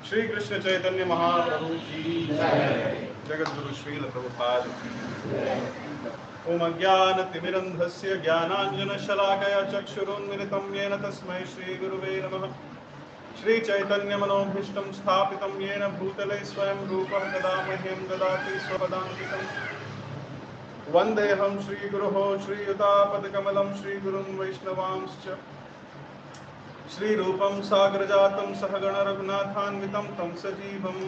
श्री कृष्ण चैतन्य महाप्रभु की जगत गुरु श्रील प्रभुपाद ओम अज्ञानतिमिरन्धस्य ज्ञानाञ्जनशलाकया चक्षुरुन्मिलितं येन तस्मै श्रीगुरुवे नमः। श्रीचैतन्यमनोभीष्टं स्थापितं येन भूतले स्वयं रूपः तदा मह्यं ददाति स्वपदान्तिकम्। वन्देऽहं श्रीगुरोः श्रीयुतापदकमलं श्रीगुरुं वैष्णवांश्च श्रीरूपं साग्रजातं सहगण रघुनाथान्वितं तं सजीवं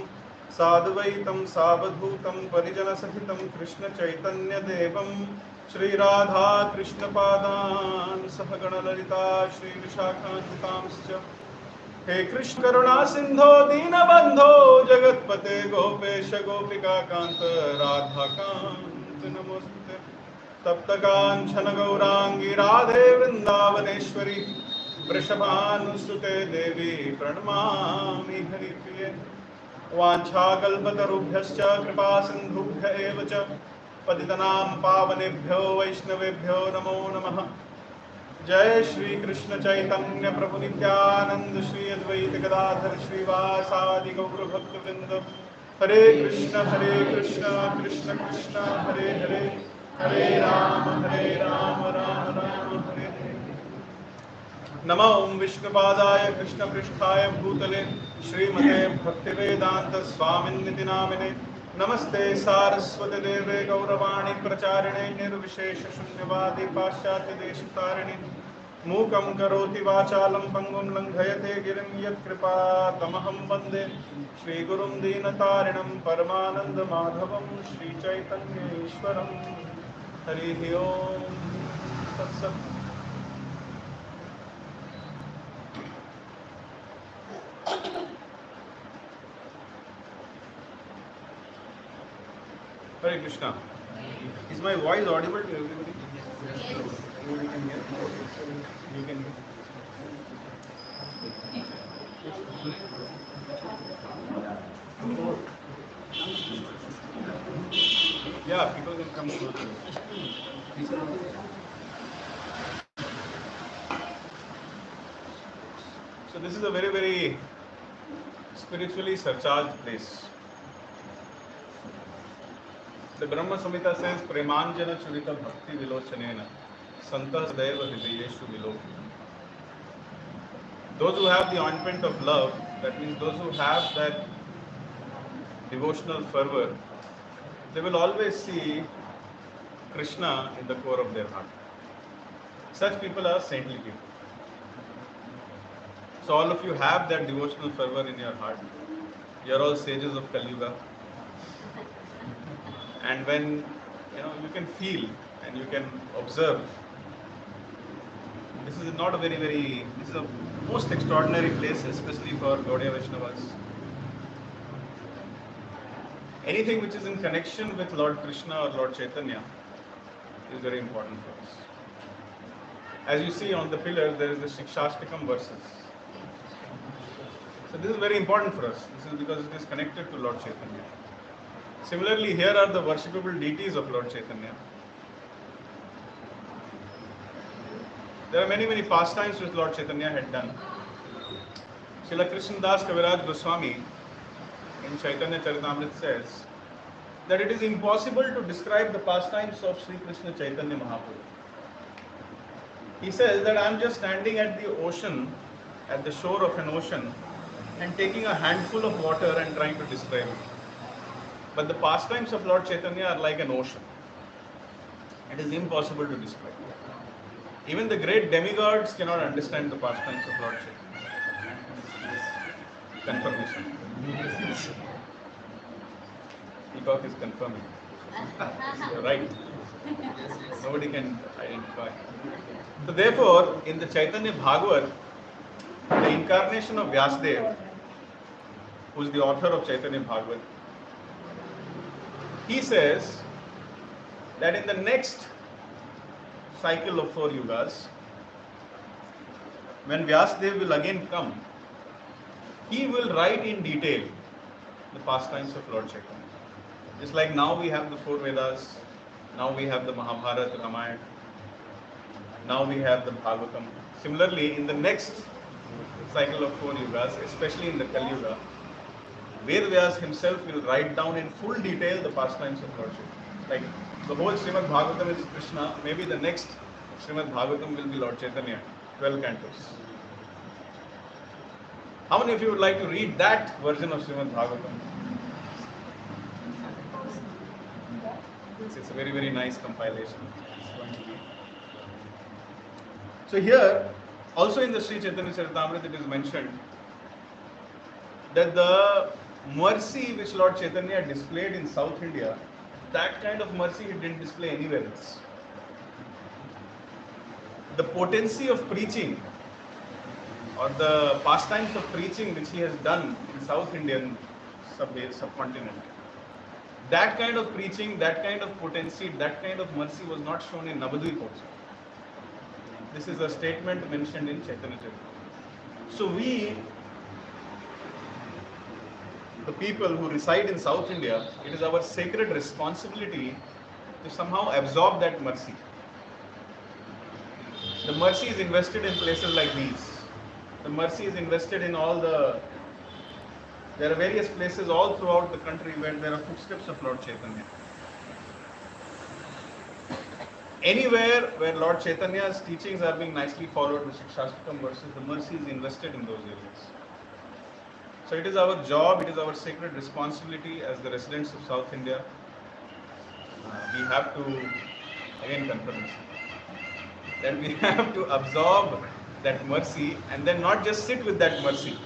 साद्वैतं सावधूतं परिजनसहितं कृष्णचैतन्यदेवं श्रीराधा कृष्णपादान् सहगण ललिता श्रीविशाखान्वितांश्च। हे कृष्ण करुणा सिंधो दीनबंधो जगत्पते गोपेश गोपिकाकान्त राधाकान्त नमोस्तुते। तप्तकाञ्चन गौरांगी राधे वृन्दावनेश्वरी वृषभानुसुते देवी प्रणमामि हरिप्रिये। वाञ्छाकल्पतरुभ्यश्च कृपा सिन्धुभ्य एव च पतितनां पावनेभ्यो वैष्णवेभ्यो नमो नमः। जय श्री कृष्ण चैतन्य प्रभु नित्यानंद श्री अद्वैत गदाधर श्रीवासादि गौर भक्तवृंद। हरे कृष्ण कृष्ण कृष्ण हरे हरे, हरे राम राम राम हरे हरे। नमो विष्णुपादाय कृष्णपृष्ठाय भूतले श्रीमते भक्तिवेदांत स्वामिन्निति नामिने। नमस्ते सारस्वती देवे गौरवाणी प्रचारिणे निर्विशेष शून्यवादी पाश्चात्य देशतारिणे। मूकं करोति वाचालं पंगुं लंघयते गिरिं यत्कृपातमहं वन्दे श्रीगुरुं दीनतारिणं परमानंद माधवं श्रीचैतन्येश्वरं। हरिः ओम तत्सत्। Hare Krishna. Is my voice audible to everybody? Yes. Everybody can hear? You can hear. Yeah, people can come closer. So this is a very, very spiritually surcharged place. The Brahma Samhita says, Premanjana Churita Bhakti Vilochanena Santa Sadaiva Hridayeshu Viloki. Those who have the ointment of love, that means those who have that devotional fervor, they will always see Krishna in the core of their heart. Such people are saintly people. So all of you have that devotional fervor in your heart. You are all sages of Kali Yuga. And when you can feel and you can observe, this is not a this is a most extraordinary place, especially for Gaudiya Vaishnavas. Anything which is in connection with Lord Krishna or Lord Chaitanya is very important for us. As you see on the pillar, there is the Shikshashtakam verses. So this is very important for us. This is because it is connected to Lord Chaitanya. Similarly, here are the worshipable deities of Lord Chaitanya. There are many pastimes which Lord Chaitanya had done. Srila Krishnadas Kaviraj Goswami in Chaitanya Charitamrita says that it is impossible to describe the pastimes of Sri Krishna Chaitanya Mahaprabhu. He says that I am just standing at the ocean, at the shore of an ocean, and taking a handful of water and trying to describe it. But the pastimes of Lord Chaitanya are like an ocean. It is impossible to describe. Even the great demigods cannot understand the pastimes of Lord Chaitanya. Confirmation. Peacock is confirming. You're right. Nobody can identify. So therefore, in the Chaitanya Bhagavat, the incarnation of Vyasadeva, who is the author of Chaitanya Bhagavat, he says that in the next cycle of 4 yugas, when Vyasadeva will again come, he will write in detail the pastimes of Lord Chaitanya. Just like now we have the 4 Vedas, now we have the Mahabharata, Ramayana, now we have the Bhagavatam. Similarly, in the next cycle of 4 yugas, especially in the Kali Yuga, Ved Vyas himself will write down in full detail the pastimes of Lord Chaitanya. Like the whole Srimad Bhagavatam is Krishna, maybe the next Srimad Bhagavatam will be Lord Chaitanya, 12 cantos. How many of you would like to read that version of Srimad Bhagavatam? It's a very nice compilation. So here, also in the Sri Chaitanya Charitamrita, it is mentioned that the mercy which Lord Chaitanya displayed in South India, that kind of mercy he didn't display anywhere else. The potency of preaching or the pastimes of preaching which he has done in South Indian subcontinent, that kind of preaching, that kind of potency, that kind of mercy was not shown in Navadvip also. This is a statement mentioned in Chaitanya Charitamrita. So we, the people who reside in South India, it is our sacred responsibility to somehow absorb that mercy. The mercy is invested in places like these. The mercy is invested in there are various places all throughout the country where there are footsteps of Lord Chaitanya. Anywhere where Lord Chaitanya's teachings are being nicely followed with Shikshashtakam verses, the mercy is invested in those areas. So it is our job, it is our sacred responsibility as the residents of South India. We have to, again confirmation, that we have to absorb that mercy and then not just sit with that mercy.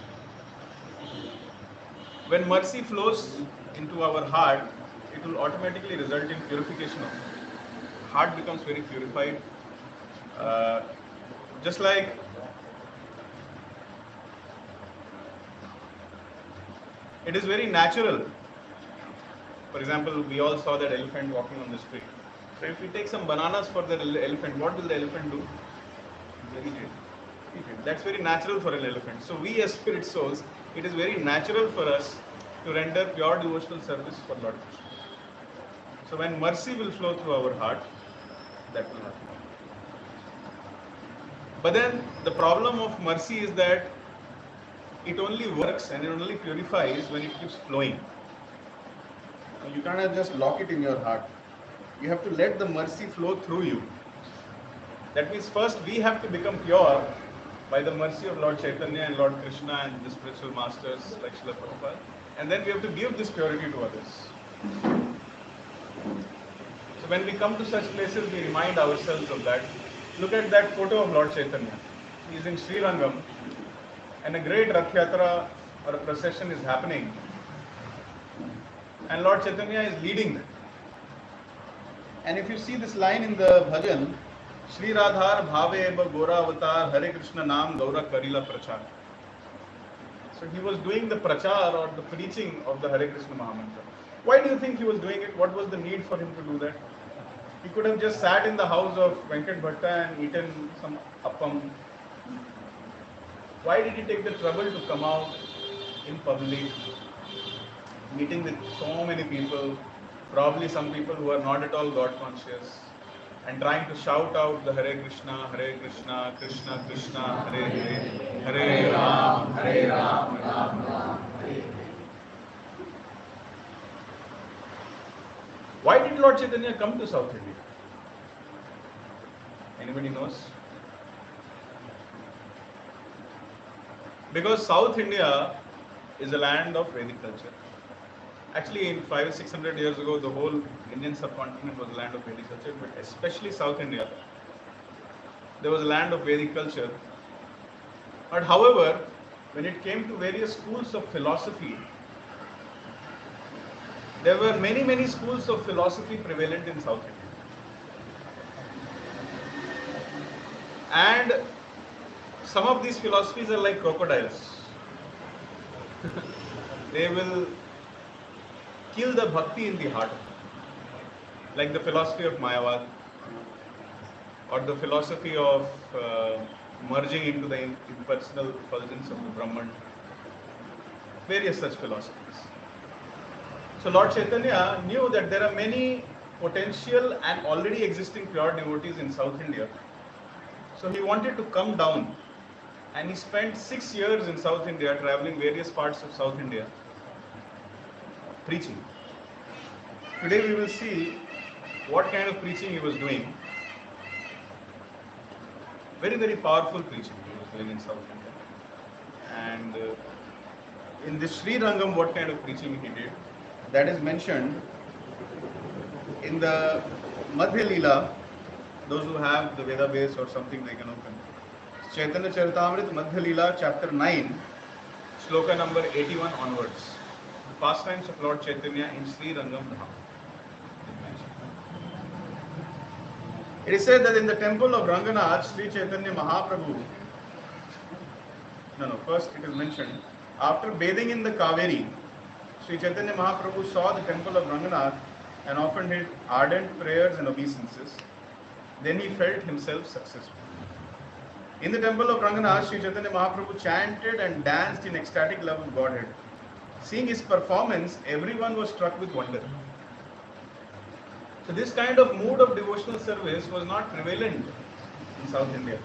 When mercy flows into our heart, it will automatically result in purification of it. Heart becomes very purified. Just like it is very natural. For example, we all saw that elephant walking on the street. So if we take some bananas for the elephant, what will the elephant do? He will eat it. That's very natural for an elephant. So we as spirit souls, it is very natural for us to render pure devotional service for Lord Krishna. So when mercy will flow through our heart, that will happen. But then the problem of mercy is that it only works and it only purifies when it keeps flowing. You cannot just lock it in your heart. You have to let the mercy flow through you. That means first we have to become pure by the mercy of Lord Chaitanya and Lord Krishna and the spiritual masters like Srila Prabhupada. And then we have to give this purity to others. So when we come to such places, we remind ourselves of that. Look at that photo of Lord Chaitanya. He is in Srirangam and a great Rath Yatra or a procession is happening. And Lord Chaitanya is leading them. And if you see this line in the bhajan, Shri Radhar Bhave Eba Gora Avatar Hare Krishna Nam Gaura Karila Prachar. So he was doing the prachar or the preaching of the Hare Krishna Mahamantra. Why do you think he was doing it? What was the need for him to do that? He could have just sat in the house of Venkat Bhatta and eaten some appam. Why did he take the trouble to come out in public, meeting with so many people, probably some people who are not at all God conscious, and trying to shout out the Hare Krishna, Krishna Krishna, Hare Hare, Hare Ram, Ram Ram, Hare Hare. Why did Lord Chaitanya come to South India? Anybody knows? Because South India is a land of Vedic culture. Actually, in 500 or 600 years ago, the whole Indian subcontinent was a land of Vedic culture, but especially South India, there was a land of Vedic culture. But however, when it came to various schools of philosophy, there were many schools of philosophy prevalent in South India. And some of these philosophies are like crocodiles. They will kill the bhakti in the heart. Like the philosophy of Mayavad or the philosophy of merging into the impersonal effulgence of the Brahman. Various such philosophies. So Lord Chaitanya knew that there are many potential and already existing pure devotees in South India. So he wanted to come down, and he spent 6 years in South India, traveling various parts of South India, preaching. Today we will see what kind of preaching he was doing. Very powerful preaching he was doing in South India. And in this Srirangam, what kind of preaching he did, that is mentioned in the Madhya Leela. Those who have the Veda base or something, they can open. Chaitanya Charitamrita Madhya Leela, chapter 9, sloka number 81 onwards. The pastimes of Lord Chaitanya in Srirangam Dham. It is said that in the temple of Ranganath, Sri Chaitanya Mahaprabhu, first it is mentioned, after bathing in the Kaveri, Sri Chaitanya Mahaprabhu saw the temple of Ranganath and offered his ardent prayers and obeisances. Then he felt himself successful. In the temple of Ranganath, Sri Chaitanya Mahaprabhu chanted and danced in ecstatic love of Godhead. Seeing his performance, everyone was struck with wonder. So this kind of mood of devotional service was not prevalent in South India.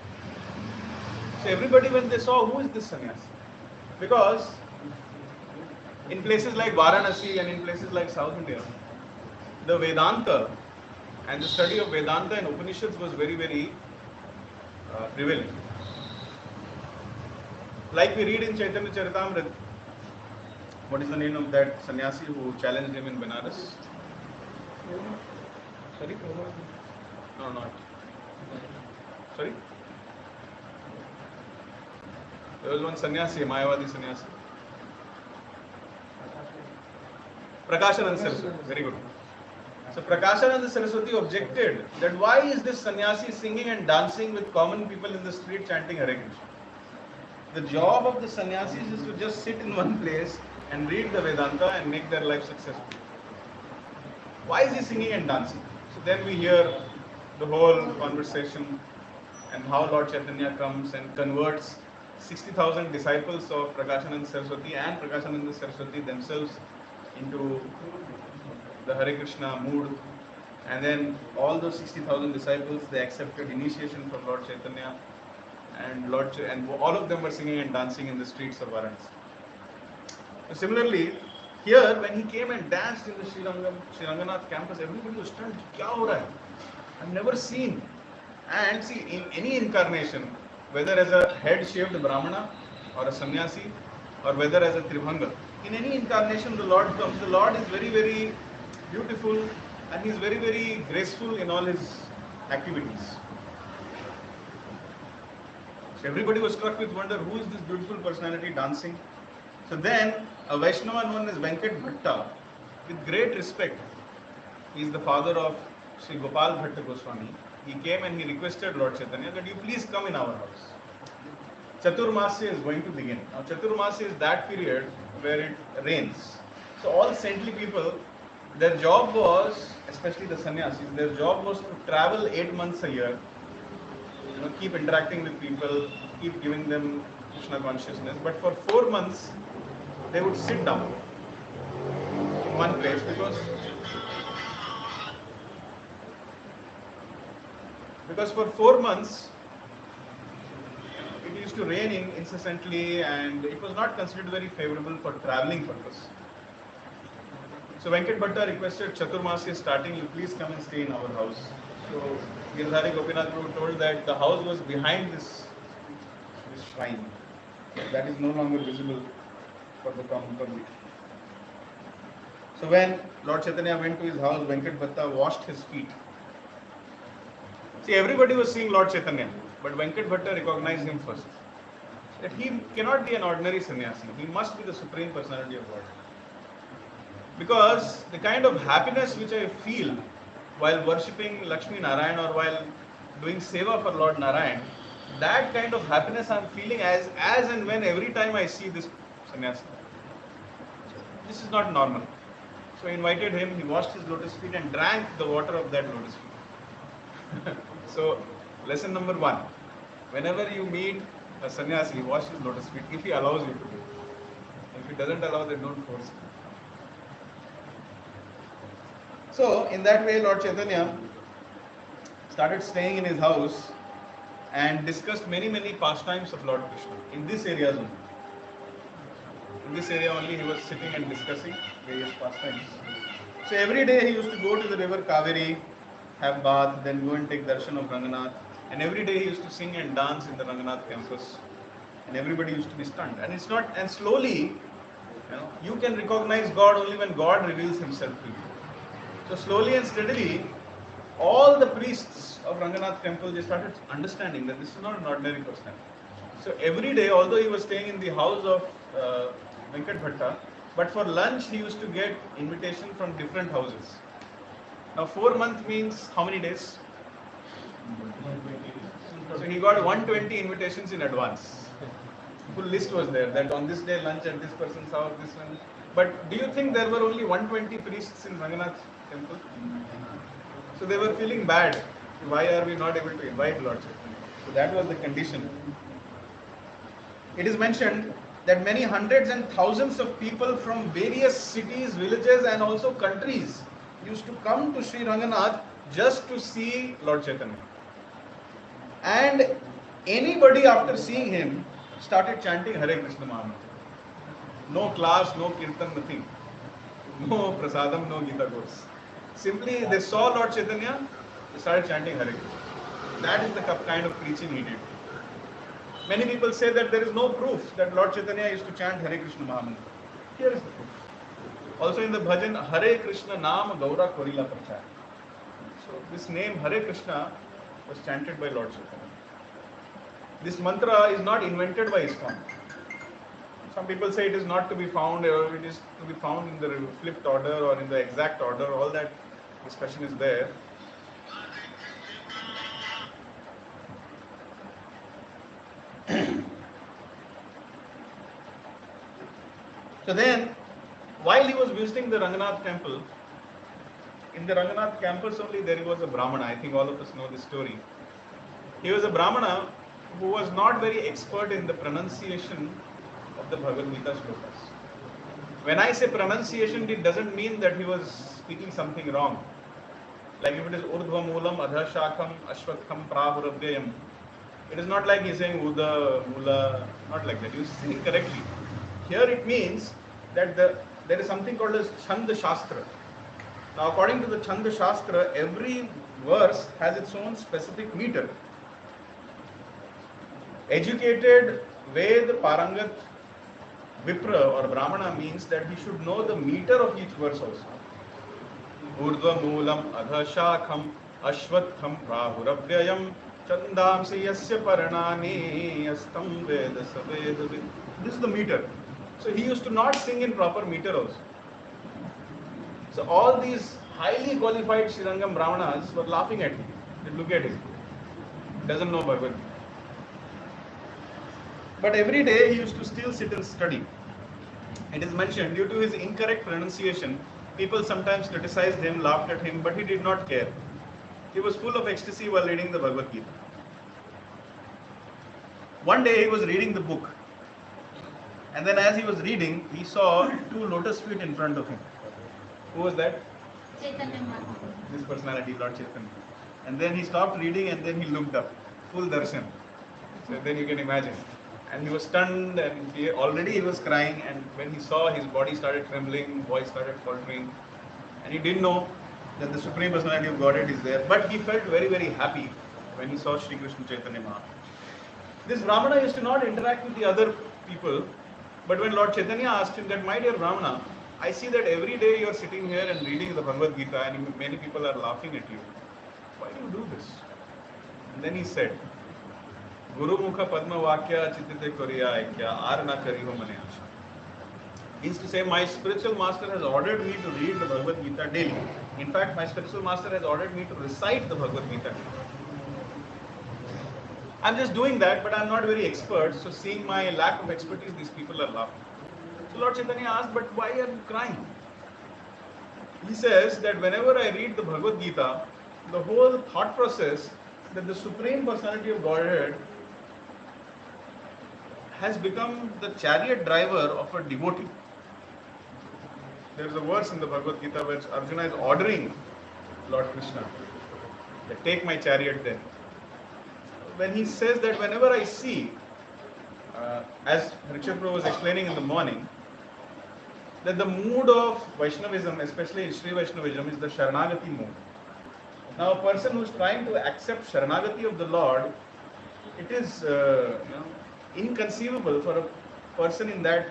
So everybody, when they saw, who is this sannyasi? Because in places like Varanasi and in places like South India, the Vedanta and the study of Vedanta and Upanishads was very prevalent. Like we read in Chaitanya Charitamrita, what is the name of that sannyasi who challenged him in Benares? Sorry? No, not. Sorry? There was one sannyasi, a Mayavadi sannyasi. Prakashananda Saraswati. Very good. So Prakashananda Saraswati objected that why is this sannyasi singing and dancing with common people in the street chanting Hare Krishna? The job of the sannyasis is to just sit in one place and read the Vedanta and make their life successful. Why is he singing and dancing? So then we hear the whole conversation, and how Lord Chaitanya comes and converts 60,000 disciples of Prakashananda Saraswati and Prakashananda Saraswati themselves into the Hare Krishna mood. And then all those 60,000 disciples, they accepted initiation from Lord Chaitanya, and and all of them were singing and dancing in the streets of Varanasi. So similarly, here when he came and danced in the Sriranganath campus, everybody was stunned. Kya ho raha hai? I've never seen. And see, in any incarnation, whether as a head-shaved Brahmana or a sannyasi, or whether as a Tribhanga, in any incarnation the Lord comes. The Lord is very, very beautiful, and he is very, very graceful in all his activities. So everybody was struck with wonder, who is this beautiful personality dancing? So then a Vaishnava known as Venkat Bhatta, with great respect, he is the father of Sri Gopal Bhatta Goswami. He came and he requested Lord Chaitanya that you please come in our house. Chaturmasya is going to begin. Now Chaturmasya is that period where it rains. So all saintly people, their job was, especially the sannyasis, their job was to travel 8 months a year, keep interacting with people, keep giving them Krishna consciousness. But for 4 months, they would sit down in one place because for 4 months it used to rain incessantly, and it was not considered very favorable for traveling purpose. So Venkat Bhatta requested Chaturmasya starting, you please come and stay in our house. So Girdhari Gopinath Prabhu told that the house was behind this shrine. That is no longer visible for the common public. So when Lord Chaitanya went to his house, Venkat Bhatta washed his feet. See, everybody was seeing Lord Chaitanya, but Venkat Bhatta recognized him first. That he cannot be an ordinary sannyasi. He must be the Supreme Personality of God. Because the kind of happiness which I feel while worshipping Lakshmi Narayan or while doing seva for Lord Narayan, that kind of happiness I am feeling as and when every time I see this sannyasi. This is not normal. So I invited him, he washed his lotus feet and drank the water of that lotus feet. So lesson number 1, whenever you meet a sannyasi, wash his lotus feet if he allows you to do it. If he doesn't allow, then don't force him. So in that way, Lord Chaitanya started staying in his house and discussed many, many pastimes of Lord Krishna in this area only. In this area only he was sitting and discussing various pastimes. So every day he used to go to the river Kaveri, have bath, then go and take darshan of Ranganath. And every day he used to sing and dance in the Ranganath campus. And everybody used to be stunned. And slowly, you can recognize God only when God reveals himself to you. So slowly and steadily, all the priests of Ranganath temple, they started understanding that this is not an ordinary person. So every day, although he was staying in the house of Venkat Bhatta, but for lunch he used to get invitation from different houses. Now 4 months means how many days? So he got 120 invitations in advance. Full list was there that on this day lunch at this person's house, this one. But do you think there were only 120 priests in Ranganath temple? So they were feeling bad. Why are we not able to invite Lord Chaitanya? So that was the condition. It is mentioned that many hundreds and thousands of people from various cities, villages and also countries used to come to Sri Ranganath just to see Lord Chaitanya. And anybody after seeing him started chanting Hare Krishna Mahamantra. No class, no kirtan, nothing. No prasadam, no Gita course. Simply they saw Lord Chaitanya, they started chanting Hare Krishna. That is the kind of preaching he did. Many people say that there is no proof that Lord Chaitanya used to chant Hare Krishna Mahamantra. Here is the proof. Also in the bhajan, Hare Krishna Naam Gaura Korila Prachar. So this name Hare Krishna was chanted by Lord Chaitanya. This mantra is not invented by ISKCON. Some people say it is not to be found, or it is to be found in the flipped order or in the exact order. All that discussion is there. So then, while he was visiting the Ranganath temple, in the Ranganath campus only there was a Brahmana. I think all of us know this story. He was a Brahmana who was not very expert in the pronunciation of the Bhagavad Gita shlokas. When I say pronunciation, it doesn't mean that he was speaking something wrong. Like if it is Urdhva Moolam, Adha Shakham, Ashwatham, Prahurabhyayam, it is not like he's saying Uda, Mula, not like that. He's saying correctly. Here it means that there is something called as Chanda Shastra. Now, according to the Chanda Shastra, every verse has its own specific meter. Educated Ved Parangat Vipra or Brahmana means that he should know the meter of each verse also. Urdhva Moolam Adha Shakham Ashwatham Prahurabhyayam Chandamsi Yasya Paranani Astam Veda Saveda. This is the meter. So he used to not sing in proper meter also. So all these highly qualified Srirangam Brahmanas were laughing at him. They look at him. Doesn't know Bhagavad Gita. But every day he used to still sit and study. It is mentioned, due to his incorrect pronunciation, people sometimes criticized him, laughed at him, but he did not care. He was full of ecstasy while reading the Bhagavad Gita. One day he was reading the book. And then as he was reading, he saw two lotus feet in front of him. Who was that? Chaitanya. This personality, Lord Chaitanya. And then he stopped reading and then he looked up. Full darshan. So then you can imagine. And he was stunned and already he was crying, and when he saw, his body started trembling, voice started faltering, and he didn't know that the Supreme Personality of Godhead is there. But he felt very, very happy when he saw Sri Krishna Chaitanya Mahaprabhu. This Brahmana used to not interact with the other people, but when Lord Chaitanya asked him that, my dear Brahmana, I see that every day you are sitting here and reading the Bhagavad Gita and many people are laughing at you. Why do you do this? And then he said, Guru Mukha Padma Vakya Chitite Koriya Aikya Arna Kariho Mane Asha. Means to say, my spiritual master has ordered me to read the Bhagavad Gita daily. In fact, my spiritual master has ordered me to recite the Bhagavad Gita daily. I'm just doing that, but I'm not very expert. So seeing my lack of expertise, these people are laughing. So Lord Chaitanya asked, but why are you crying? He says that whenever I read the Bhagavad Gita, the whole thought process that the Supreme Personality of Godhead has become the chariot driver of a devotee. There is a verse in the Bhagavad Gita where Arjuna is ordering Lord Krishna that take my chariot then. When he says that whenever I see, as Riksha Prabhu was explaining in the morning, that the mood of Vaishnavism, especially Sri Vaishnavism, is the Sharanagati mood. Now a person who is trying to accept Sharanagati of the Lord, it is inconceivable for a person in that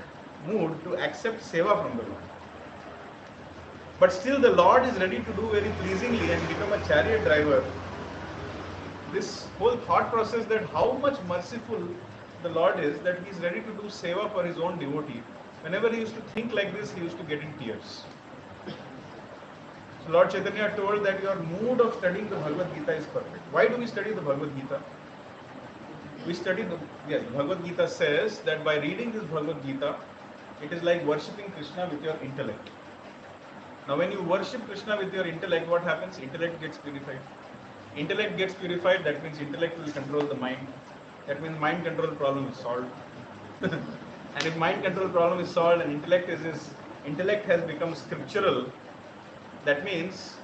mood to accept seva from the Lord. But still the Lord is ready to do very pleasingly and become a chariot driver. This whole thought process that how much merciful the Lord is, that he is ready to do seva for his own devotee. Whenever he used to think like this, he used to get in tears. So Lord Chaitanya told that your mood of studying the Bhagavad Gita is perfect. Why do we study the Bhagavad Gita? We study the Bhagavad Gita says that by reading this Bhagavad Gita, it is like worshipping Krishna with your intellect. Now when you worship Krishna with your intellect, what happens? Intellect gets purified. Intellect gets purified, that means intellect will control the mind. That means mind control problem is solved. And if mind control problem is solved and intellect has become scriptural, that means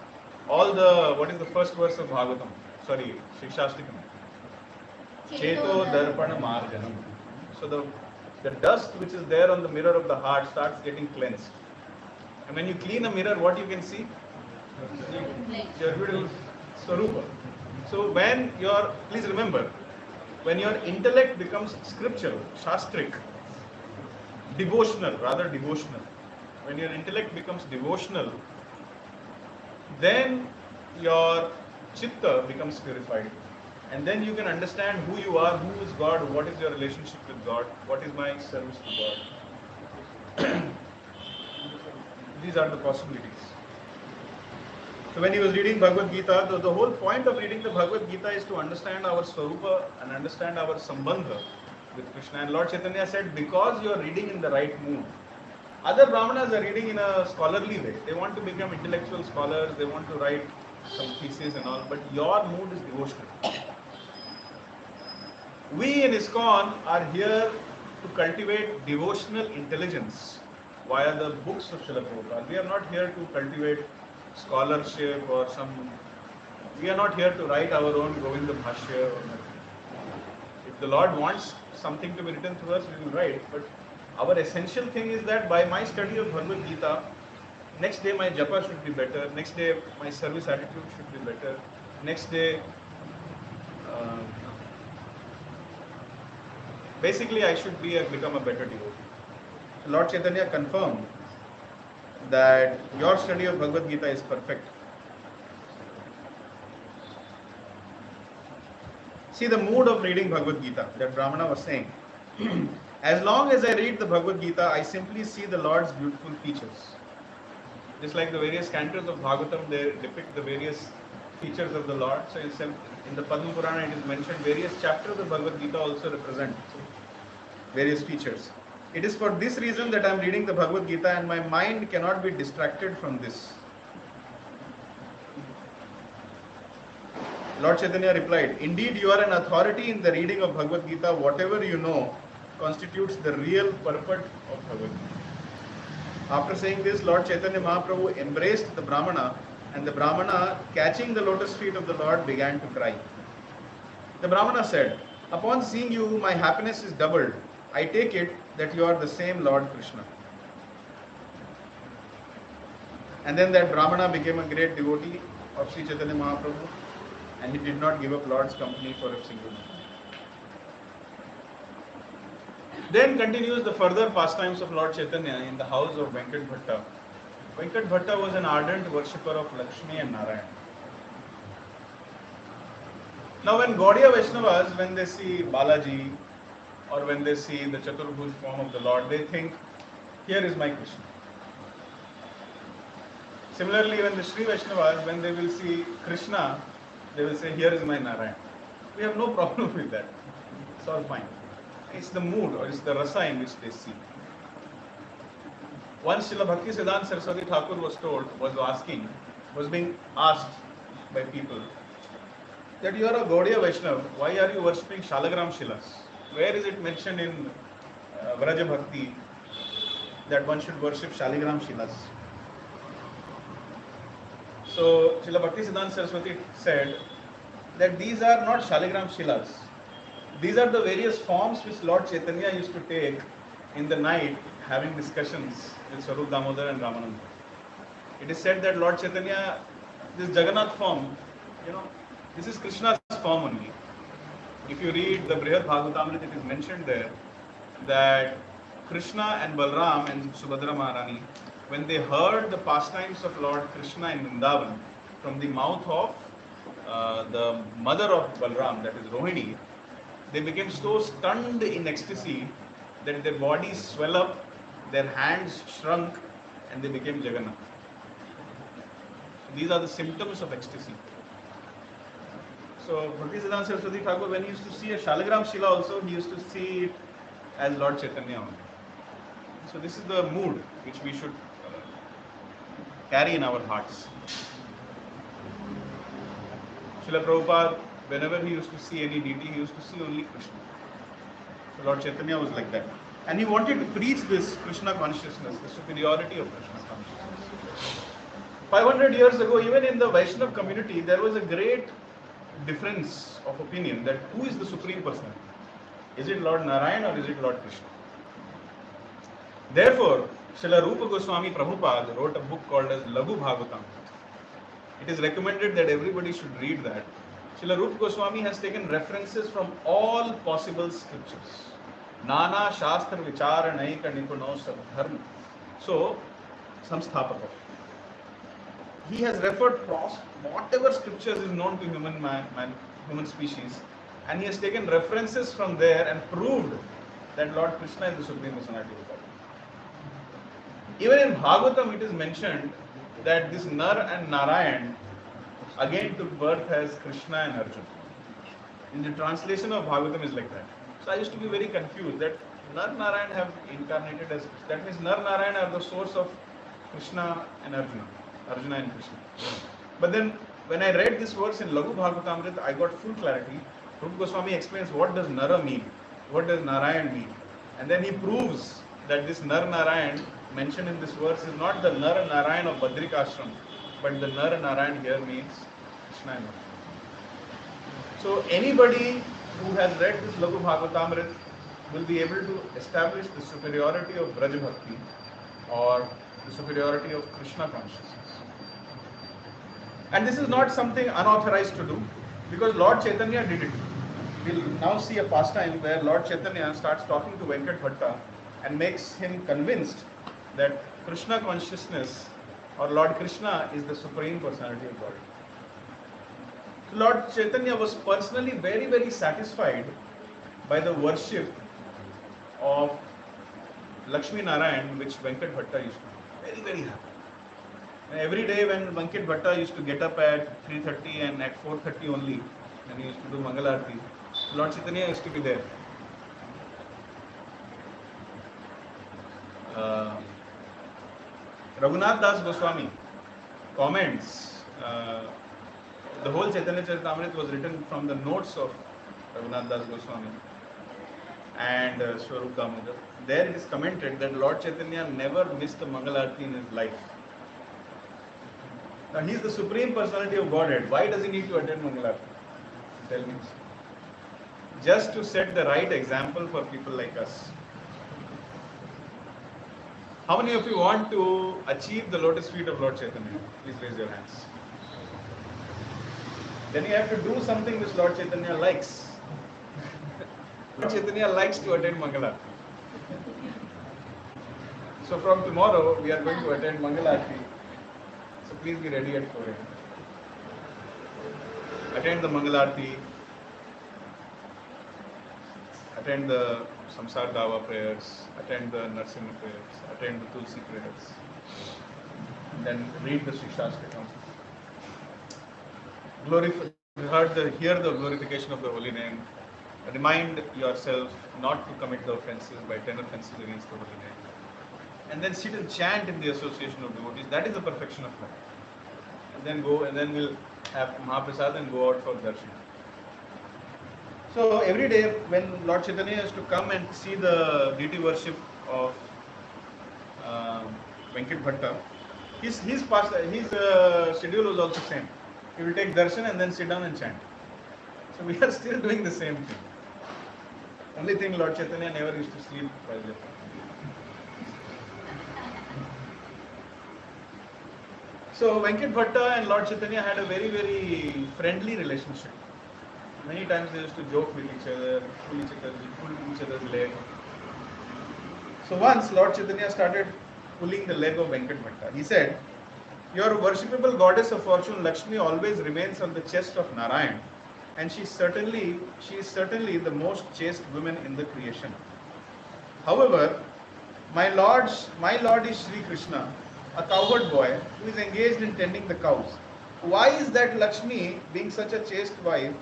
all the, what is the first verse of Bhagavatam? Sorry, Shikshashtikam. Cheto Darpana Marjanam. So the dust which is there on the mirror of the heart starts getting cleansed. And when you clean a mirror, what you can see? Your beautiful Swarupa. So when please remember, when your intellect becomes scriptural, shastric, devotional, when your intellect becomes devotional, then your chitta becomes purified. And then you can understand who you are, who is God, what is your relationship with God, what is my service to God. These are the possibilities. So when he was reading Bhagavad Gita, the whole point of reading the Bhagavad Gita is to understand our Swarupa and understand our Sambandha with Krishna. And Lord Chaitanya said, because you are reading in the right mood. Other Brahmanas are reading in a scholarly way. They want to become intellectual scholars, they want to write some thesis and all, but your mood is devotional. We in ISKCON are here to cultivate devotional intelligence via the books of Srila Prabhupada. We are not here to cultivate scholarship or some. We are not here to write our own Govinda Bhashya or nothing. If the Lord wants something to be written through us, we will write. But our essential thing is that by my study of Bhagavad Gita, next day my japa should be better. Next day my service attitude should be better. Next day, uh, basically, I should become a better devotee. Lord Chaitanya confirmed that your study of Bhagavad Gita is perfect. See the mood of reading Bhagavad Gita that Brahmana was saying. As long as I read the Bhagavad Gita, I simply see the Lord's beautiful features. Just like the various cantos of Bhagavatam, they depict the various features of the Lord. So in the Padma Purana, it is mentioned various chapters of Bhagavad Gita also represent various features. It is for this reason that I am reading the Bhagavad Gita and my mind cannot be distracted from this. Lord Chaitanya replied, indeed you are an authority in the reading of Bhagavad Gita. Whatever you know constitutes the real purport of Bhagavad Gita. After saying this, Lord Chaitanya Mahaprabhu embraced the Brahmana, and the Brahmana, catching the lotus feet of the Lord, began to cry. The Brahmana said, upon seeing you, my happiness is doubled. I take it that you are the same Lord Krishna. And then that Brahmana became a great devotee of Sri Chaitanya Mahaprabhu, and he did not give up Lord's company for a single moment. Then continues the further pastimes of Lord Chaitanya in the house of Venkat Bhatta. Venkat Bhatta was an ardent worshipper of Lakshmi and Narayan. Now when Gaudiya Vaishnavas, when they see Balaji or when they see the Chaturbhuj form of the Lord, they think, here is my Krishna. Similarly, when the Sri Vaishnavas, when they will see Krishna, they will say, here is my Narayan. We have no problem with that. It's all fine. It's the mood or it's the rasa in which they see. Once Srila Bhakti Siddhanta Saraswati Thakur was being asked by people that you are a Gaudiya Vaishnava, why are you worshipping Shalagram Shilas? Where is it mentioned in Vraja Bhakti that one should worship Shaligram Shilas? So Srila Bhakti Siddhanta Saraswati said that these are not Shaligram Shilas. These are the various forms which Lord Chaitanya used to take in the night having discussions with Swarup Damodar and Ramananda. It is said that Lord Chaitanya, this Jagannath form, this is Krishna's form only. If you read the Brihad Bhagavatamrita, it is mentioned there that Krishna and Balram and Subhadra Maharani, when they heard the pastimes of Lord Krishna in Vrindavan from the mouth of the mother of Balram, that is Rohini, they became so stunned in ecstasy that their bodies swell up, their hands shrunk, and they became Jagannath. These are the symptoms of ecstasy. So Bhakti Siddhanta Saraswati Thakur, when he used to see a Shalagram Shila also, he used to see it as Lord Chaitanya only. So this is the mood which we should carry in our hearts. Srila Prabhupada, whenever he used to see any deity, he used to see only Krishna. So Lord Chaitanya was like that. And he wanted to preach this Krishna consciousness, the superiority of Krishna consciousness. 500 years ago, even in the Vaishnava community, there was a great difference of opinion that who is the supreme personality? Is it Lord Narayan or is it Lord Krishna? Therefore, Srila Rupa Goswami Prabhupada wrote a book called as Laghu Bhagavatam. It is recommended that everybody should read that. Srila Rupa Goswami has taken references from all possible scriptures. Nana Shastra Vichara Naika Nipuno Sadharma. So, Samsthapaka. He has referred across whatever scriptures is known to human species, and he has taken references from there and proved that Lord Krishna is the Supreme Personality of God. Even in Bhagavatam it is mentioned that this Nar and Narayan again took birth as Krishna and Arjuna. In the translation of Bhagavatam is like that. So I used to be very confused that Nar Narayan have incarnated as Krishna. That means Nar Narayan are the source of Krishna and Arjuna. Arjuna and Krishna. But then when I read this verse in Laghu Bhagavatamrita, I got full clarity Rupa Goswami explains what does Nara mean, what does Narayan mean, and then he proves that this Nar Narayan mentioned in this verse is not the Nar Narayan of Badrikashram, but the Nar Narayan here means Krishna and Arjuna. So anybody who has read this Laghu Bhagavatamrit will be able to establish the superiority of Braj Bhakti or the superiority of Krishna consciousness. And this is not something unauthorized to do, because Lord Chaitanya did it. We'll now see a pastime where Lord Chaitanya starts talking to Venkat Bhatta and makes him convinced that Krishna consciousness or Lord Krishna is the supreme personality of God. Lord Chaitanya was personally very, very satisfied by the worship of Lakshmi Narayan which Venkat Bhatta used to do. Very, very happy. And every day when Venkat Bhatta used to get up at 3:30 and at 4:30 only, and he used to do Mangalarti, Lord Chaitanya used to be there. Raghunath Das Goswami comments, the whole Chaitanya Charitamrita was written from the notes of Raghunath Das Goswami and Swarup Damodar. There it is commented that Lord Chaitanya never missed a Mangalarti in his life. Now he is the supreme personality of Godhead. Why does he need to attend Mangalarti? Tell me. Just to set the right example for people like us. How many of you want to achieve the lotus feet of Lord Chaitanya? Please raise your hands. Then you have to do something which Lord Chaitanya likes. Lord Chaitanya likes to attend Mangalarti. So from tomorrow we are going to attend Mangalarti. So please be ready at 4 a.m. Attend the Mangalarti. Attend the Samsar Dava prayers. Attend the Narsimha prayers. Attend the Tulsi prayers. And then read the Sri Shastra Council. Hear the glorification of the holy name. Remind yourself not to commit the offenses by 10 offenses against the holy name. And then sit and chant in the association of devotees. That is the perfection of life. And then go, and then we'll have Mahaprasad and go out for darshan. So every day when Lord Chaitanya used to come and see the deity worship of Venkat Bhatta, his schedule was also same. He will take darshan and then sit down and chant. So we are still doing the same thing. Only thing, Lord Chaitanya never used to sleep while there. So Venkat Bhatta and Lord Chaitanya had a very, very friendly relationship. Many times they used to joke with each other, pull each other's leg. So once Lord Chaitanya started pulling the leg of Venkat Bhatta. He said, "Your worshipable goddess of fortune Lakshmi always remains on the chest of Narayan, and she is certainly the most chaste woman in the creation. However, my lord is Sri Krishna, a cowherd boy who is engaged in tending the cows. Why is that Lakshmi, being such a chaste wife,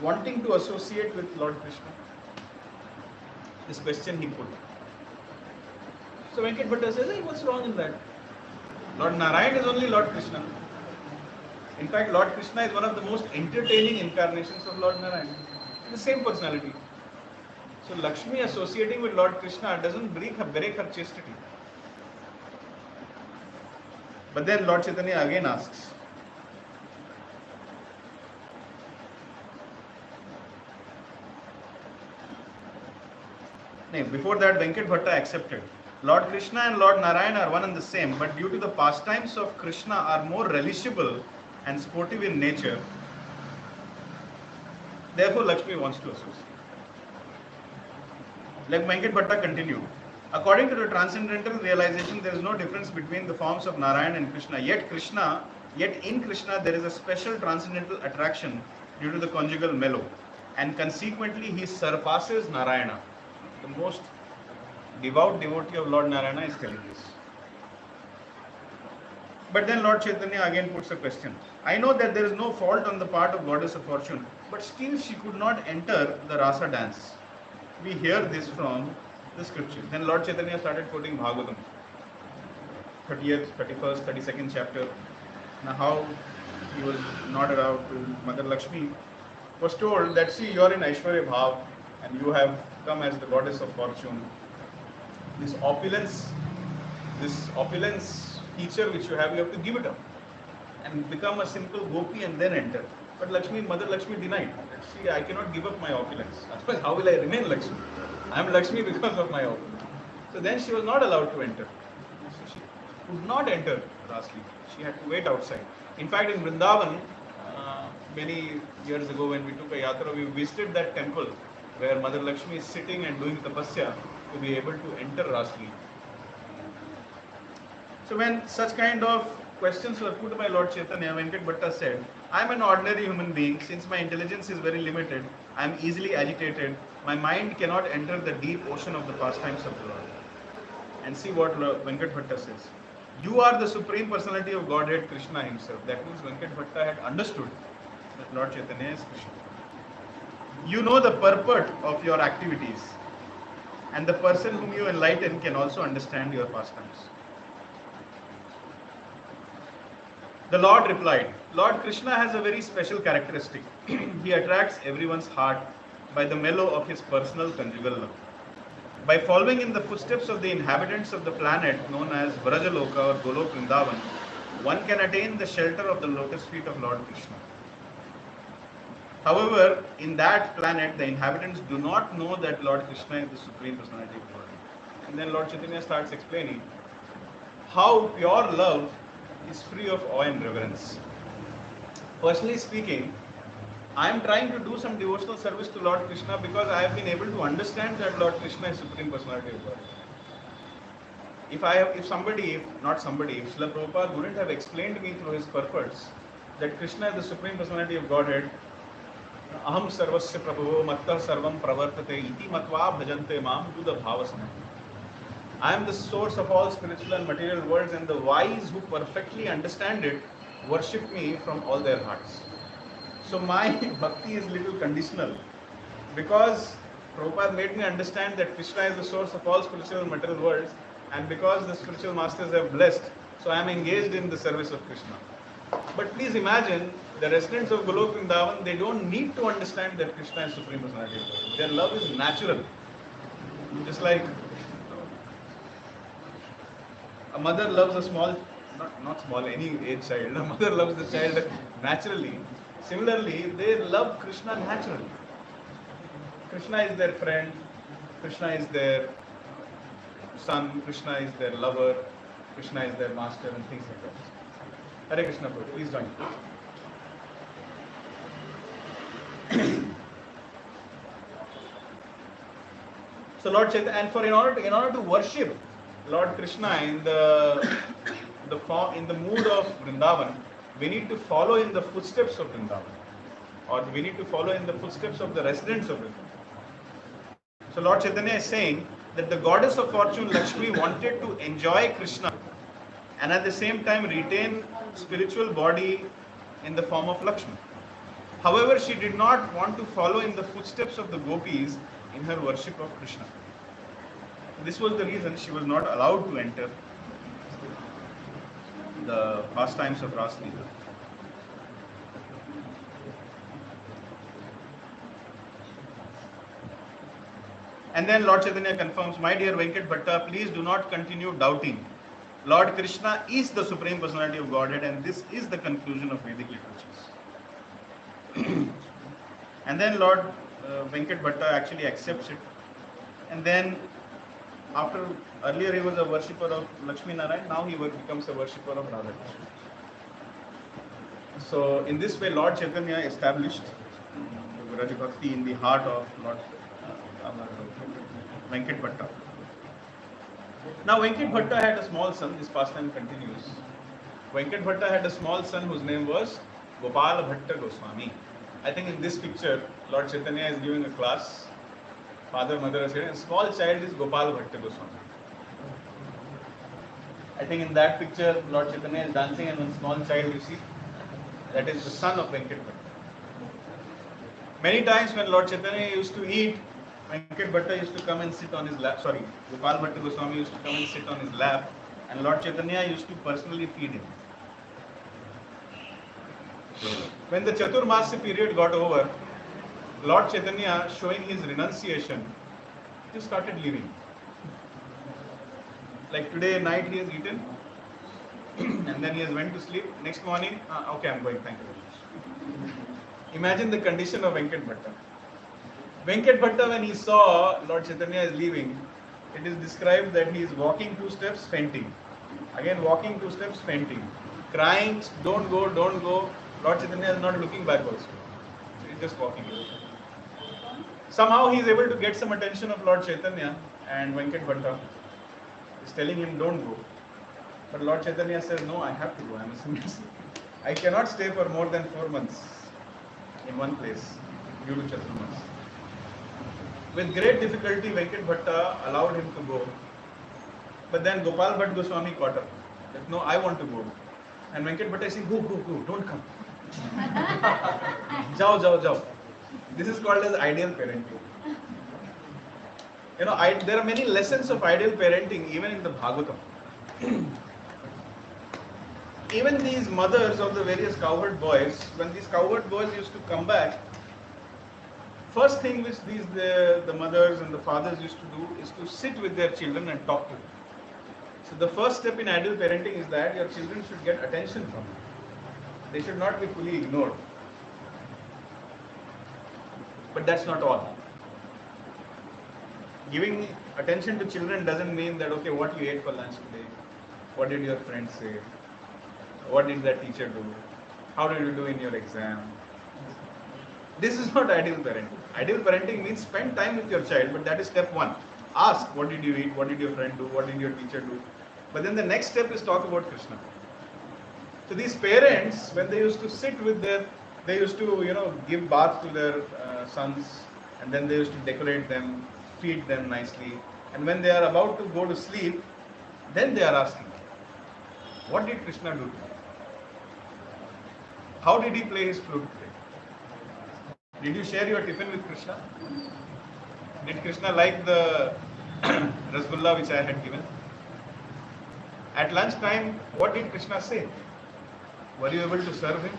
wanting to associate with Lord Krishna?" This question he put. So Venkat Bhatta says, "Hey, what's wrong in that? Lord Narayan is only Lord Krishna. In fact, Lord Krishna is one of the most entertaining incarnations of Lord Narayan. The same personality. So Lakshmi associating with Lord Krishna doesn't break her chastity." But then Lord Chaitanya again asks, before that Venkat Bhatta accepted. Lord Krishna and Lord Narayan are one and the same, but due to the pastimes of Krishna are more relishable and sportive in nature, therefore Lakshmi wants to associate. Like Venkat Bhatta continued, according to the transcendental realization, there is no difference between the forms of Narayan and Krishna. Yet in Krishna there is a special transcendental attraction due to the conjugal mellow, and consequently he surpasses Narayana. The most devout devotee of Lord Narayana is telling this. But then Lord Chaitanya again puts a question. I know that there is no fault on the part of goddess of fortune, but still she could not enter the rasa dance. We hear this from the scriptures. Then Lord Chaitanya started quoting Bhagavatam, 30th, 31st, 32nd chapter. Now how he was not allowed to Mother Lakshmi was told that, see, you are in Aishwarya Bhav and you have come as the goddess of fortune. This opulence feature which you have to give it up and become a simple gopi and then enter. But Mother Lakshmi denied. See, I cannot give up my opulence. Otherwise, how will I remain Lakshmi? I am Lakshmi because of my opulence. So then she was not allowed to enter. So she could not enter Rasli. She had to wait outside. In fact, in Vrindavan, many years ago when we took a yatra, we visited that temple where Mother Lakshmi is sitting and doing tapasya to be able to enter Rasli. So when such kind of questions were put by Lord Chaitanya, Venkat Bhatta said, I am an ordinary human being. Since my intelligence is very limited, I am easily agitated. My mind cannot enter the deep ocean of the pastimes of the Lord. And see what Venkat Bhatta says. You are the Supreme Personality of Godhead, Krishna himself. That means Venkat Bhatta had understood that Lord Chaitanya is Krishna. You know the purport of your activities, and the person whom you enlighten can also understand your pastimes. The Lord replied, Lord Krishna has a very special characteristic. He attracts everyone's heart by the mellow of his personal conjugal love. By following in the footsteps of the inhabitants of the planet known as Vrajaloka or Golok Vrindavan, one can attain the shelter of the lotus feet of Lord Krishna. However, in that planet, the inhabitants do not know that Lord Krishna is the Supreme Personality of Godhead. And then Lord Chaitanya starts explaining how pure love is free of awe and reverence. Personally speaking, I am trying to do some devotional service to Lord Krishna because I have been able to understand that Lord Krishna is Supreme Personality of Godhead. If Srila Prabhupada wouldn't have explained me through his purports that Krishna is the Supreme Personality of Godhead, Aham sarvasya prabhu mattah sarvam pravartate iti matva bhajante mam to the bhavasana. I am the source of all spiritual and material worlds, and the wise who perfectly understand it worship me from all their hearts. So my bhakti is little conditional because Prabhupada made me understand that Krishna is the source of all spiritual and material worlds, and because the spiritual masters have blessed, so I am engaged in the service of Krishna. But please imagine, the residents of Golok Vrindavan, they don't need to understand that Krishna is Supreme Personality of Godhead. Their love is natural. Just like a mother loves a small, not small, any age child. A mother loves the child naturally. Similarly, they love Krishna naturally. Krishna is their friend, Krishna is their son, Krishna is their lover, Krishna is their master, and things like that. Hare Krishna, Prabhu, please join. So Lord Chaitanya, and in order to worship Lord Krishna in the mood of Vrindavan, we need to follow in the footsteps of Vrindavan, or we need to follow in the footsteps of the residents of Vrindavan. So Lord Chaitanya is saying that the goddess of fortune Lakshmi wanted to enjoy Krishna and at the same time retain spiritual body in the form of Lakshmi. However, she did not want to follow in the footsteps of the gopis in her worship of Krishna. This was the reason she was not allowed to enter the pastimes of Ras Leela. And then Lord Chaitanya confirms, my dear Venkat Bhatta, please do not continue doubting. Lord Krishna is the Supreme Personality of Godhead, and this is the conclusion of Vedic literatures. And then Lord Venkat Bhatta actually accepts it. And then earlier he was a worshipper of Lakshmi Narayan, now he becomes a worshipper of Radha Krishna. So in this way, Lord Chaitanya established Vraja Bhakti in the heart of Lord Venkat Bhatta. Now Venkat Bhatta had a small son, this pastime continues. Venkat Bhatta had a small son whose name was Gopal Bhatta Goswami. I think in this picture, Lord Chaitanya is giving a class. Father, mother are saying, a small child is Gopal Bhatta Goswami. I think in that picture, Lord Chaitanya is dancing, and one small child you see, that is the son of Venkat Bhatta. Many times when Lord Chaitanya used to eat, Venkat Bhatta used to come and sit on his lap. Gopal Bhatta Goswami used to come and sit on his lap, and Lord Chaitanya used to personally feed him. When the Chaturmasya period got over, Lord Chaitanya, showing his renunciation, he started leaving. Like today night he has eaten and then he has went to sleep. Next morning, okay, I'm going, thank you very much. Imagine the condition of Venkat Bhatta. Venkat Bhatta, when he saw Lord Chaitanya is leaving, it is described that he is walking 2 steps, fainting. Again walking 2 steps, fainting. Crying, don't go, don't go. Lord Chaitanya is not looking back also. He is just walking. Somehow he is able to get some attention of Lord Chaitanya, and Venkat Bhatta is telling him, don't go. But Lord Chaitanya says, no, I have to go. I am a sannyasi. I cannot stay for more than 4 months in one place due to Chaturmas. With great difficulty, Venkat Bhatta allowed him to go. But then Gopal Bhatt Goswami caught up. That, no, I want to go. And Venkat Bhatta said, go, don't come. Jao. This is called as ideal parenting. There are many lessons of ideal parenting even in the Bhagavatam. Even these mothers of the various cowherd boys, when these cowherd boys used to come back, first thing which the mothers and the fathers used to do is to sit with their children and talk to them. So the first step in ideal parenting is that your children should get attention from you. They should not be fully ignored. But that's not all. Giving attention to children doesn't mean that, okay, what you ate for lunch today, what did your friends say, what did that teacher do, how did you do in your exam. This is not ideal parenting. Ideal parenting means spend time with your child, but that is step 1. Ask, what did you eat, what did your friend do, what did your teacher do. But then the next step is talk about Krishna. So these parents, when they used to sit with they used to, give bath to their sons, and then they used to decorate them, feed them nicely. And when they are about to go to sleep, then they are asking, what did Krishna do today? How did he play his flute today? Did you share your tiffin with Krishna? Did Krishna like the rasgulla which I had given? At lunchtime, what did Krishna say? Were you able to serve him?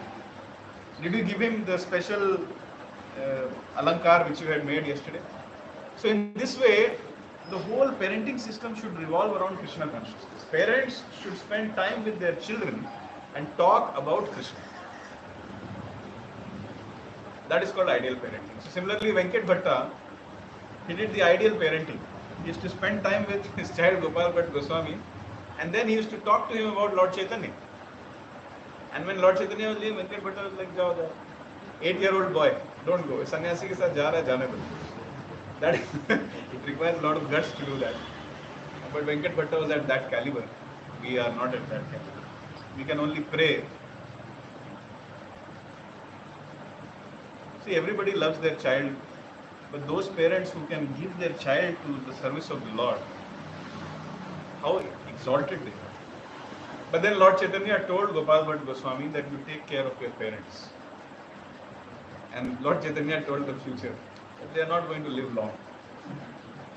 Did you give him the special alankar which you had made yesterday? So in this way, the whole parenting system should revolve around Krishna consciousness. Parents should spend time with their children and talk about Krishna. That is called ideal parenting. So similarly, Venkat Bhatta, he did the ideal parenting. He used to spend time with his child Gopal Bhatt Goswami, and then he used to talk to him about Lord Chaitanya. And when Lord Chaitanya was leaving, Venkat Bhatta was like, jao. 8-year-old boy, don't go. Sannyasi ke saath ja raha hai, jaane do. That is, it requires a lot of guts to do that. But Venkat Bhatta was at that caliber. We are not at that caliber. We can only pray. See, everybody loves their child, but those parents who can give their child to the service of the Lord, how exalted they are. But then Lord Chaitanya told Gopal Bhatt Goswami that you take care of your parents. And Lord Chaitanya told the future that they are not going to live long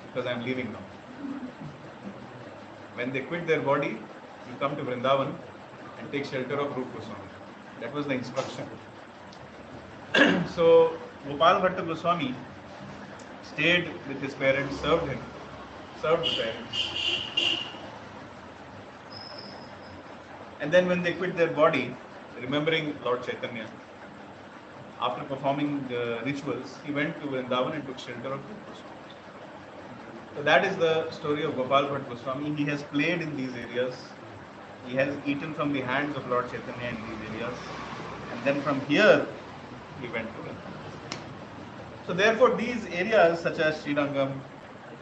because I am leaving now. When they quit their body, you come to Vrindavan and take shelter of Rupa Goswami. That was the instruction. So Gopal Bhatta Goswami stayed with his parents, served the parents. And then when they quit their body, remembering Lord Chaitanya, after performing the rituals, he went to Vrindavan and took shelter of Rupa Goswami. So that is the story of Gopal Bhatt Goswami. He has played in these areas. He has eaten from the hands of Lord Chaitanya in these areas. And then from here, he went to Vrindavan. So therefore, these areas such as Srirangam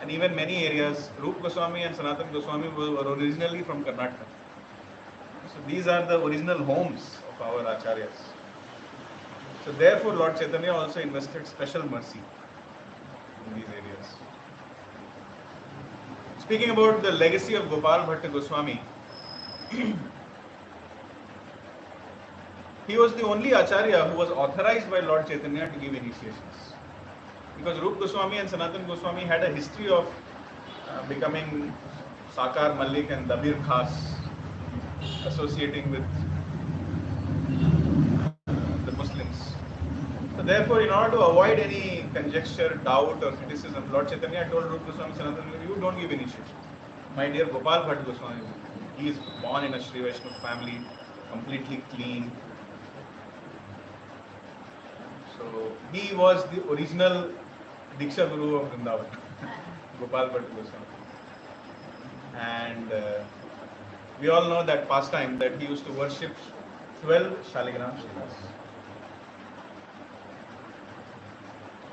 and even many areas, Rupa Goswami and Sanatana Goswami were originally from Karnataka. So these are the original homes of our acharyas. So therefore, Lord Chaitanya also invested special mercy in these areas. Speaking about the legacy of Gopal Bhatta Goswami, he was the only acharya who was authorized by Lord Chaitanya to give initiations. Because Rupa Goswami and Sanatana Goswami had a history of becoming Sakar Malik and Dabir Khas, associating with the Muslims. So therefore, in order to avoid any conjecture, doubt or criticism, Lord Chaitanya told Rupa Goswami Sanatana, you don't give initiation. My dear Gopal Bhatt Goswami, he is born in a Sri Vaishnava family, completely clean. So he was the original Diksha Guru of Vrindavan, Gopal Bhatt Goswami. And we all know that pastime that he used to worship 12 Shaligram Shilas.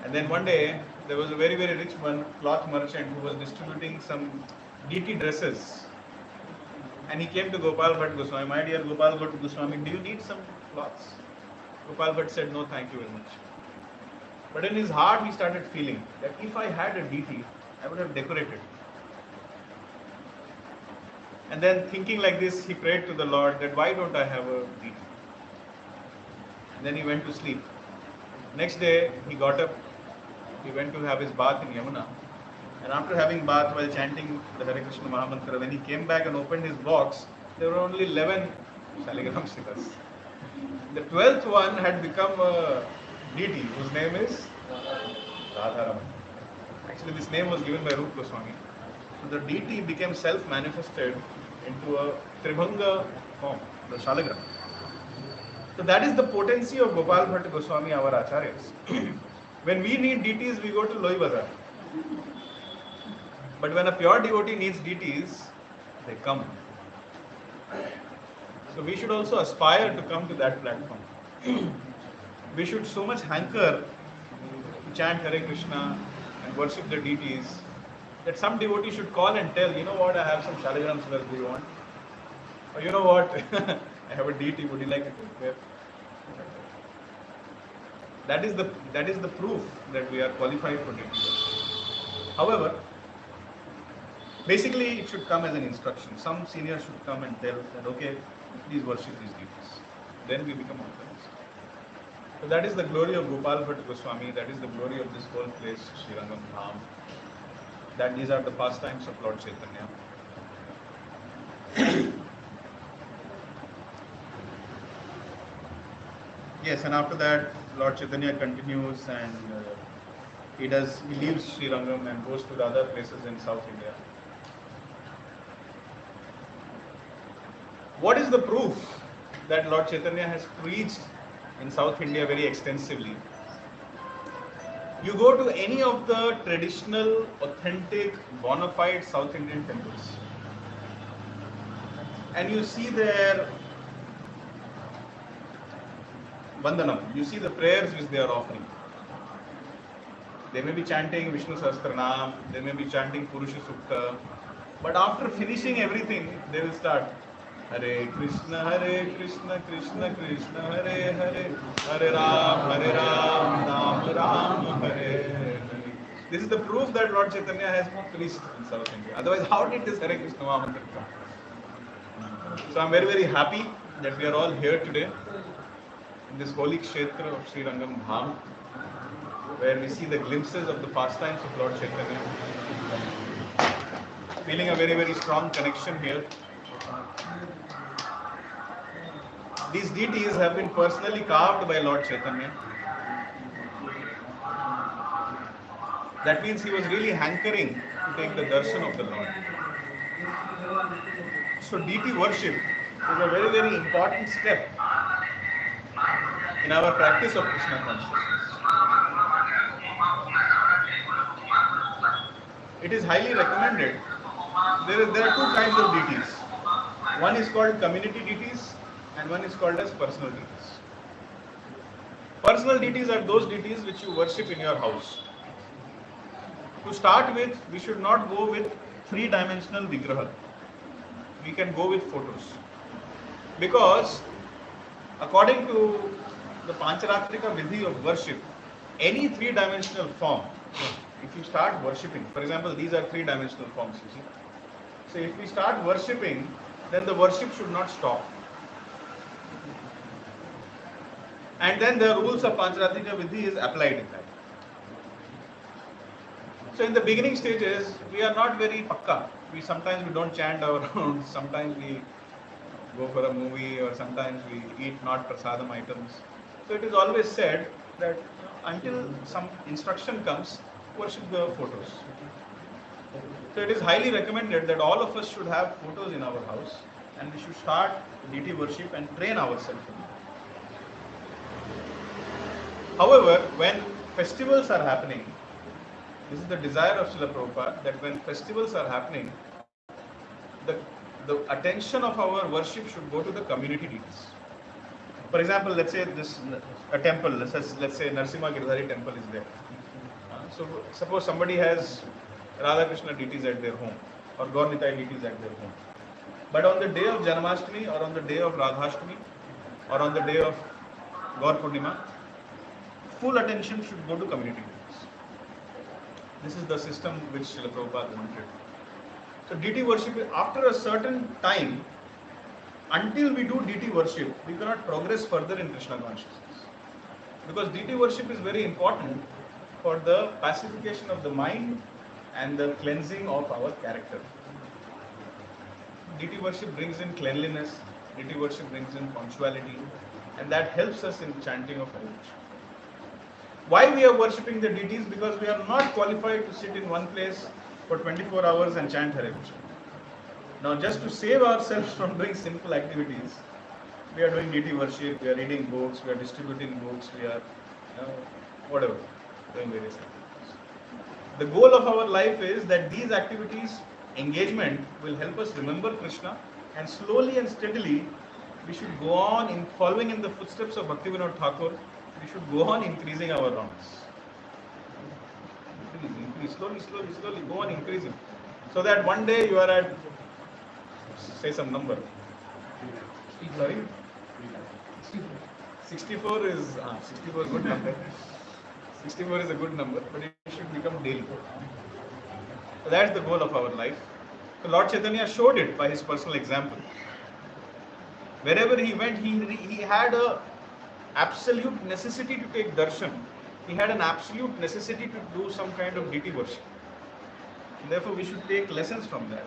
And then one day, there was a very, very rich cloth merchant who was distributing some deity dresses. And he came to Gopal Bhatt Goswami, my dear Gopal Bhatt Goswami, do you need some cloths? Gopal Bhatt said, no, thank you very much. But in his heart, he started feeling that if I had a deity, I would have decorated. And then thinking like this, he prayed to the Lord that why don't I have a deity? And then he went to sleep. Next day, he got up, he went to have his bath in Yamuna. And after having bath while chanting the Hare Krishna Mahamantra, when he came back and opened his box, there were only 11 Shaligram Shilas. The 12th one had become a deity whose name is Radharam. Actually, this name was given by Rupa Goswami. So the deity became self-manifested into a Tribhanga form, the Shaligram. So that is the potency of Gopal Bhatt Goswami, our acharyas. When we need deities, we go to Loi Bazar. But when a pure devotee needs deities, they come. So we should also aspire to come to that platform. We should so much hanker to chant Hare Krishna and worship the deities that some devotee should call and tell, you know what, I have some shaligrams left, do you want? Or you know what, I have a deity, would you like it? That is the proof that we are qualified for deity. However, basically it should come as an instruction. Some senior should come and tell that, okay, please worship these deities. Then we become authorized. So that is the glory of Gopal Bhatt Goswami, that is the glory of this whole place, Srirangam Dham. That these are the pastimes of Lord Chaitanya. Yes, and after that, Lord Chaitanya continues and he leaves Srirangam and goes to the other places in South India. What is the proof that Lord Chaitanya has preached in South India very extensively? You go to any of the traditional, authentic, bona fide South Indian temples and you see their Vandanam, you see the prayers which they are offering. They may be chanting Vishnu Sahasranam, they may be chanting Purusha Sukta, but after finishing everything, they will start Hare Krishna, Krishna Krishna, Hare Hare, Hare Ram, Ram Ram, Hare Hare. This is the proof that Lord Chaitanya has preached in South India. Otherwise, how did this Hare Krishna Mahamantra come? So I am very, very happy that we are all here today in this holy kshetra of Srirangam Dham, where we see the glimpses of the pastimes of Lord Chaitanya. Feeling a very, very strong connection here. These deities have been personally carved by Lord Chaitanya. That means he was really hankering to take the darshan of the Lord. So deity worship is a very, very important step in our practice of Krishna consciousness. It is highly recommended. There are two kinds of deities. One is called community deities and one is called as personal deities. Personal deities are those deities which you worship in your house. To start with, we should not go with three-dimensional vigraha. We can go with photos. Because according to the Pancharatrika Vidhi of worship, any three-dimensional form, if you start worshipping, for example, these are three-dimensional forms, you see. So if we start worshipping, then the worship should not stop. And then the rules of Pancharatrika Vidhi is applied in that. So in the beginning stages, we are not very pakka. Sometimes we don't chant our own, sometimes we go for a movie or sometimes we eat not prasadam items. So it is always said that until some instruction comes, worship the photos. So it is highly recommended that all of us should have photos in our house and we should start deity worship and train ourselves. However, when festivals are happening, this is the desire of Srila Prabhupada, that when festivals are happening, the attention of our worship should go to the community deities. For example, let's say a temple, let's say Narasimha Giridhari temple is there. So suppose somebody has Radha Krishna deities at their home or Gaur Nitai deities at their home. But on the day of Janmashtami or on the day of Radhashtami or on the day of Gaur Purnima, full attention should go to community deities. This is the system which Srila Prabhupada wanted. So deity worship, after a certain time, until we do deity worship, we cannot progress further in Krishna consciousness. Because deity worship is very important for the pacification of the mind and the cleansing of our character. Deity worship brings in cleanliness, deity worship brings in punctuality, and that helps us in chanting of Hare Krishna. Why we are worshipping the deities? Because we are not qualified to sit in one place for 24 hours and chant Hare Krishna. Now, just to save ourselves from doing simple activities, we are doing deity worship, we are reading books, we are distributing books, we are, whatever, doing various activities. The goal of our life is that these activities, engagement, will help us remember Krishna, and slowly and steadily, we should go on in following in the footsteps of Bhaktivinoda Thakur. We should go on increasing our rounds. Increase, slowly, go on increasing. So that one day you are at, say some number. Sorry? 64 is a good number. 64 is a good number, but it should become daily. So that's the goal of our life. So Lord Chaitanya showed it by his personal example. Wherever he went, he had a absolute necessity to take darshan. He had an absolute necessity to do some kind of deity worship. And therefore, we should take lessons from that.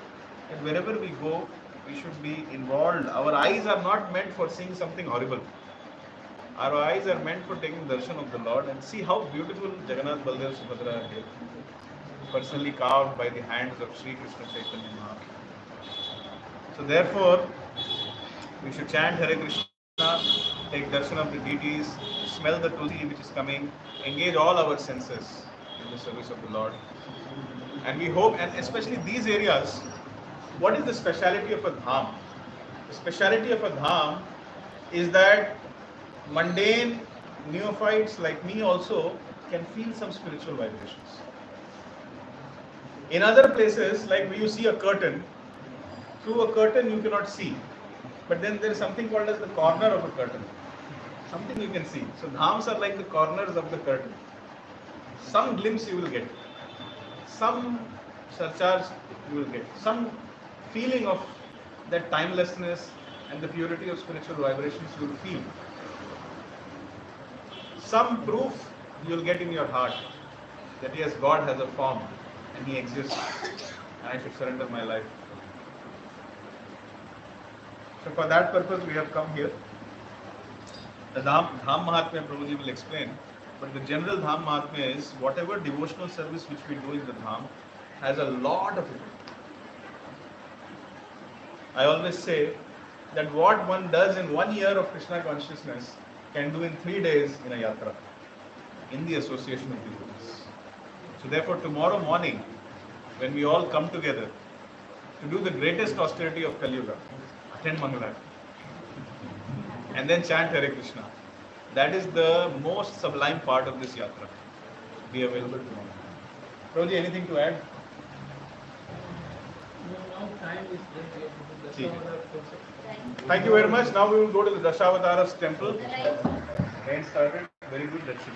And wherever we go, we should be involved. Our eyes are not meant for seeing something horrible. Our eyes are meant for taking darshan of the Lord, and see how beautiful Jagannath, Baldev, Subhadra are here, personally carved by the hands of Sri Krishna Chaitanya Mahaprabhu. So therefore, we should chant Hare Krishna, take darshan of the deities, smell the tulsi which is coming, engage all our senses in the service of the Lord. And we hope, and especially these areas, what is the speciality of a dham? The speciality of a dham is that mundane neophytes like me also can feel some spiritual vibrations. In other places, like when you see a curtain, through a curtain you cannot see. But then there is something called as the corner of a curtain. Something you can see. So dhams are like the corners of the curtain. Some glimpse you will get. Some surcharge you will get. Some feeling of that timelessness and the purity of spiritual vibrations you will feel. Some proof you will get in your heart that yes, God has a form and He exists and I should surrender my life. So for that purpose we have come here. The Dham Mahatmya Prabhuji will explain, but the general Dham Mahatmya is whatever devotional service which we do in the Dham has a lot of it. I always say that what one does in 1 year of Krishna consciousness can do in 3 days in a yatra, in the association of devotees. So therefore tomorrow morning, when we all come together to do the greatest austerity of Kali Yuga, attend Mangala, and then chant Hare Krishna. That is the most sublime part of this yatra. Be available tomorrow. Prabhuji, anything to add? Now time is there. Thank you very much. Now we will go to the Dashavatara's temple. Rain started. Very good. That should